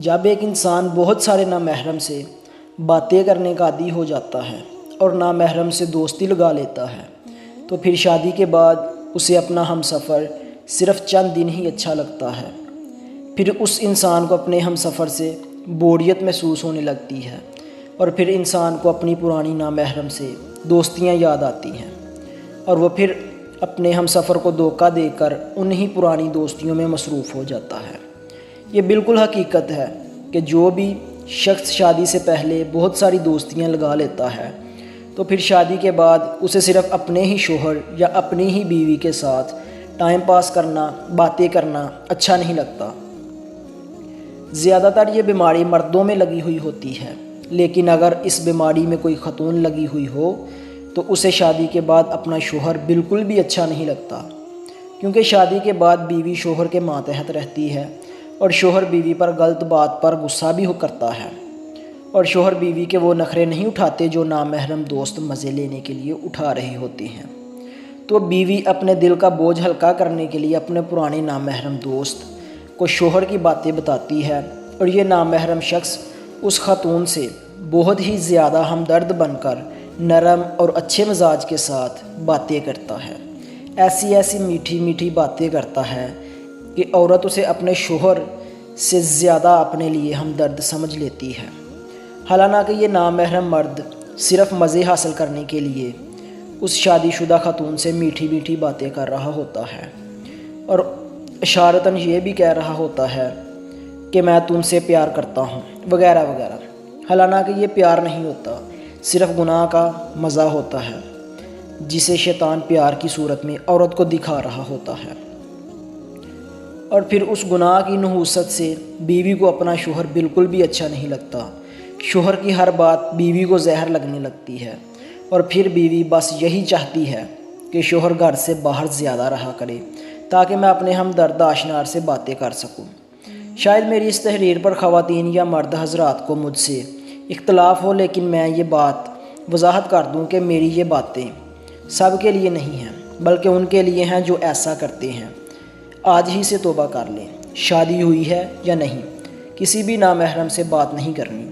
جب ایک انسان بہت سارے نامحرم سے باتیں کرنے کا عادی ہو جاتا ہے اور نامحرم سے دوستی لگا لیتا ہے تو پھر شادی کے بعد اسے اپنا ہم سفر صرف چند دن ہی اچھا لگتا ہے۔ پھر اس انسان کو اپنے ہم سفر سے بوریت محسوس ہونے لگتی ہے اور پھر انسان کو اپنی پرانی نامحرم سے دوستیاں یاد آتی ہیں اور وہ پھر اپنے ہم سفر کو دھوکہ دے کر انہی پرانی دوستیوں میں مصروف ہو جاتا ہے۔ یہ بالکل حقیقت ہے کہ جو بھی شخص شادی سے پہلے بہت ساری دوستیاں لگا لیتا ہے تو پھر شادی کے بعد اسے صرف اپنے ہی شوہر یا اپنی ہی بیوی کے ساتھ ٹائم پاس کرنا، باتیں کرنا اچھا نہیں لگتا۔ زیادہ تر یہ بیماری مردوں میں لگی ہوئی ہوتی ہے، لیکن اگر اس بیماری میں کوئی خاتون لگی ہوئی ہو تو اسے شادی کے بعد اپنا شوہر بالکل بھی اچھا نہیں لگتا، کیونکہ شادی کے بعد بیوی شوہر کے ماتحت رہتی ہے اور شوہر بیوی پر غلط بات پر غصہ بھی کرتا ہے اور شوہر بیوی کے وہ نخرے نہیں اٹھاتے جو نامحرم دوست مزے لینے کے لیے اٹھا رہے ہوتے ہیں۔ تو بیوی اپنے دل کا بوجھ ہلکا کرنے کے لیے اپنے پرانے نامحرم دوست کو شوہر کی باتیں بتاتی ہے اور یہ نامحرم شخص اس خاتون سے بہت ہی زیادہ ہمدرد بن کر نرم اور اچھے مزاج کے ساتھ باتیں کرتا ہے، ایسی میٹھی میٹھی باتیں کرتا ہے کہ عورت اسے اپنے شوہر سے زیادہ اپنے لیے ہمدرد سمجھ لیتی ہے، حالانکہ یہ نامحرم مرد صرف مزے حاصل کرنے کے لیے اس شادی شدہ خاتون سے میٹھی میٹھی باتیں کر رہا ہوتا ہے اور اشارتاً یہ بھی کہہ رہا ہوتا ہے کہ میں تم سے پیار کرتا ہوں وغیرہ وغیرہ، حالانکہ یہ پیار نہیں ہوتا، صرف گناہ کا مزہ ہوتا ہے جسے شیطان پیار کی صورت میں عورت کو دکھا رہا ہوتا ہے۔ اور پھر اس گناہ کی نحوست سے بیوی کو اپنا شوہر بالکل بھی اچھا نہیں لگتا، شوہر کی ہر بات بیوی کو زہر لگنے لگتی ہے اور پھر بیوی بس یہی چاہتی ہے کہ شوہر گھر سے باہر زیادہ رہا کرے تاکہ میں اپنے ہمدرد آشنار سے باتیں کر سکوں۔ شاید میری اس تحریر پر خواتین یا مرد حضرات کو مجھ سے اختلاف ہو، لیکن میں یہ بات وضاحت کر دوں کہ میری یہ باتیں سب کے لیے نہیں ہیں، بلکہ ان کے لیے ہیں جو ایسا کرتے ہیں۔ آج ہی سے توبہ کر لیں، شادی ہوئی ہے یا نہیں، کسی بھی نامحرم سے بات نہیں کرنی۔